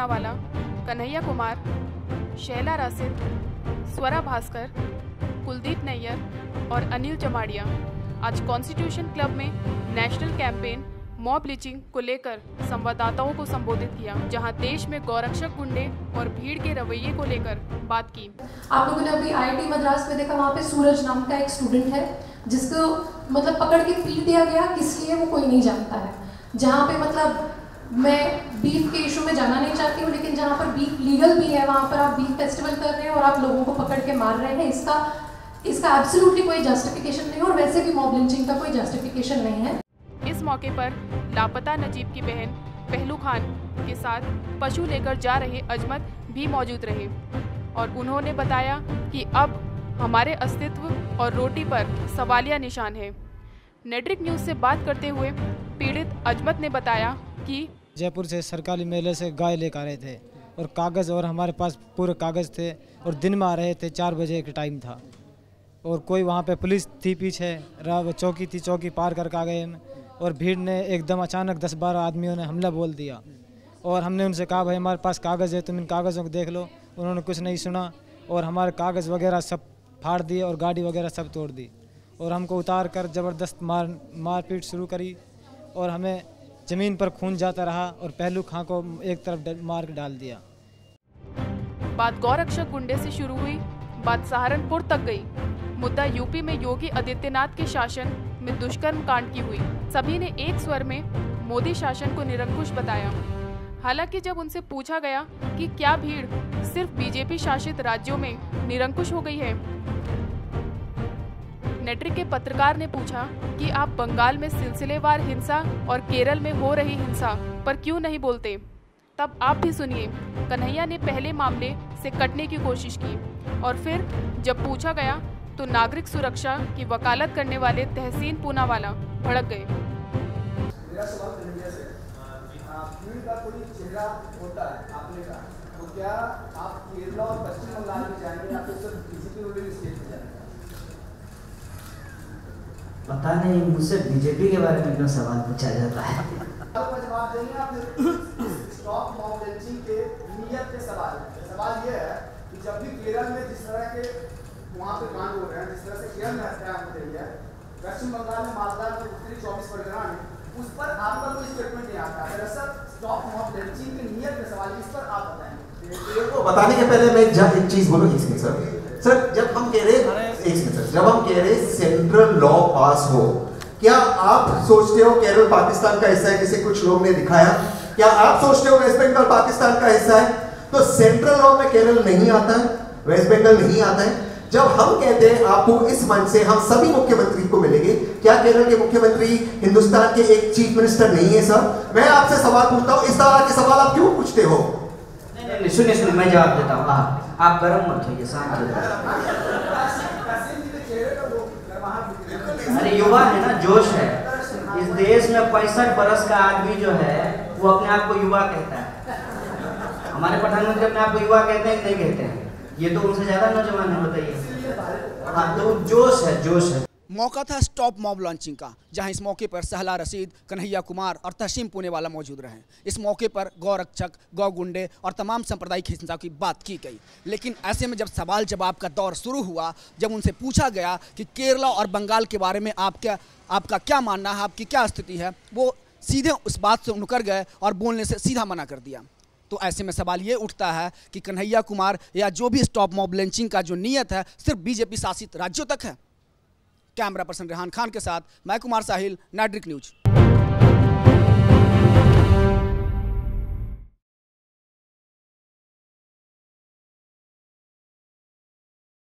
पूनावाला, कन्हैया कुमार, शैला राशिद, स्वरा भास्कर, कुलदीप नैयर और अनिल जमाड़िया आज constitution club में नेशनल कैंपेन मॉब लिंचिंग को लेकर संवाददाताओं को संबोधित किया, जहां देश में गौरक्षक गुंडे और भीड़ के रवैये को लेकर बात की। आप लोगों ने अभी IIT मद्रास में देखा, वहाँ पे सूरज नाम का एक स्टूडेंट है जिसको मतलब पकड़ के पीट दिया गया, किस लिए वो कोई नहीं जानता है। जहाँ पे मतलब मैं बीफ के इशू में जाना नहीं चाहती हूँ, लेकिन जहाँ पर बीफ लीगल भी है वहाँ पर आप बीफ फेस्टिवल कर रहे हैं और आप लोगों को पकड़ के मार रहे हैं, इसका एब्सोल्युटली कोई जस्टिफिकेशन नहीं है और वैसे भी मॉब लिंचिंग का कोई जस्टिफिकेशन नहीं है। इस मौके पर लापता नजीब की बहन पहलू खान के साथ पशु लेकर जा रहे अजमत भी मौजूद रहे और उन्होंने बताया कि अब हमारे अस्तित्व और रोटी पर सवालिया निशान है। नेट्रिक न्यूज़ से बात करते हुए पीड़ित अजमत ने बताया कि जयपुर से सरकारी मेले से गाय लेकर आ रहे थे और कागज़ और हमारे पास पूरे कागज़ थे और दिन में आ रहे थे, 4 बजे का टाइम था और कोई वहाँ पे पुलिस थी पीछे, चौकी थी, चौकी पार करके आ गए हम और भीड़ ने एकदम अचानक 10-12 आदमियों ने हमला बोल दिया और हमने उनसे कहा भाई हमारे पास कागज़ है, तुम इन कागज़ों को देख लो। उन्होंने कुछ नहीं सुना और हमारे कागज़ वगैरह सब फाड़ दिए और गाड़ी वगैरह सब तोड़ दी और हमको उतार कर ज़बरदस्त मारपीट शुरू करी और हमें ज़मीन पर खून जाता रहा और पहलू खां को एक तरफ मार के डाल दिया। बात गौरक्षक गुंडे से शुरू हुई, बात सहारनपुर तक गई। मुद्दा यूपी में योगी आदित्यनाथ के शासन में दुष्कर्म कांड की हुई। सभी ने एक स्वर में मोदी शासन को निरंकुश बताया। हालांकि जब उनसे पूछा गया कि क्या भीड़ सिर्फ बीजेपी शासित राज्यों में निरंकुश हो गई है, नेट्रिक के पत्रकार ने पूछा कि आप बंगाल में सिलसिलेवार हिंसा और केरल में हो रही हिंसा पर क्यों नहीं बोलते। तब आप भी सुनिए, कन्हैया ने पहले मामले से कटने की कोशिश की और फिर जब पूछा गया तो नागरिक सुरक्षा की वकालत करने वाले तहसीन पूनावाला भड़क गए। मेरा सवाल कन्हैया से, भीड़ का कोई चेहरा होता है आपने कहा, तो क्या आप केरल और पश्चिम बंगाल में जाएंगे या फिर सिर्फ बीजेपी रूलिंग स्टेट में जाएंगे? पता नहीं, मुझसे बीजेपी के बारे में क्यों सवाल पूछा जाता है। आपका जवाब देंगे या फिर स्टॉप मॉब लिंचिंग के नियत के सवाल ये है कि जब भी केरल में जिस तरह के वहाँ पे कांड हो रहे हैं, जिस तरह से केरल में हत्या हो रही है, पश्चिम बंगाल में मालदा में उत्तरी 24 परगना में, उस पर आपका कोई स्टेटमेंट नहीं आता है। दरअसल स्टॉप मॉब लिंचिंग के नियत के सवाल इस पर आप बताएंगे। तो बताने के पहले मैं एक चीज बोलूँ इसमें सर, जब हम कह रहे सेंट्रल लॉ पास हो, क्या आप सोचते हो केरल पाकिस्तान का हिस्सा है, जैसे कुछ लोग ने दिखाया? क्या आप सोचते हो वेस्ट बंगाल पाकिस्तान का हिस्सा है? तो सेंट्रल लॉ में केरल नहीं आता है, वेस्ट बंगाल नहीं आता है। जब हम कहते हैं आपको इस मंच से हम सभी मुख्यमंत्री को मिलेंगे, क्या केरल के मुख्यमंत्री हिंदुस्तान के एक चीफ मिनिस्टर नहीं है? सर मैं आपसे सवाल पूछता हूँ, इस तरह के सवाल आप क्यों पूछते हो? सुनिए मैं जवाब देता हूँ, आप गर्म मत होइए, शांत हो जाइए। अरे युवा है ना, जोश है। इस देश में 65 बरस का आदमी जो है वो अपने आप को युवा कहता है। हमारे प्रधानमंत्री अपने आप को युवा कहते हैं कि नहीं कहते हैं? ये तो उनसे ज्यादा नौजवान है, बताइए। हाँ, तो जोश है। मौका था स्टॉप मॉब लॉन्चिंग का, जहां इस मौके पर शैला राशिद, कन्हैया कुमार और तहसीन पूनावाला मौजूद रहे। इस मौके पर गौरक्षक, गौ गुंडे और तमाम सांप्रदायिक हिंसा की बात की गई। लेकिन ऐसे में जब सवाल जवाब का दौर शुरू हुआ, जब उनसे पूछा गया कि केरला और बंगाल के बारे में आपका क्या मानना है, आपकी क्या स्थिति है, वो सीधे उस बात से मुकर गए और बोलने से सीधा मना कर दिया। तो ऐसे में सवाल ये उठता है कि कन्हैया कुमार या जो भी स्टॉप मॉब लिंचिंग का जो नियत है सिर्फ बीजेपी शासित राज्यों तक है। कैमरा पर्सन रेहान खान के साथ मैं कुमार साहिल, नेट्रिक न्यूज।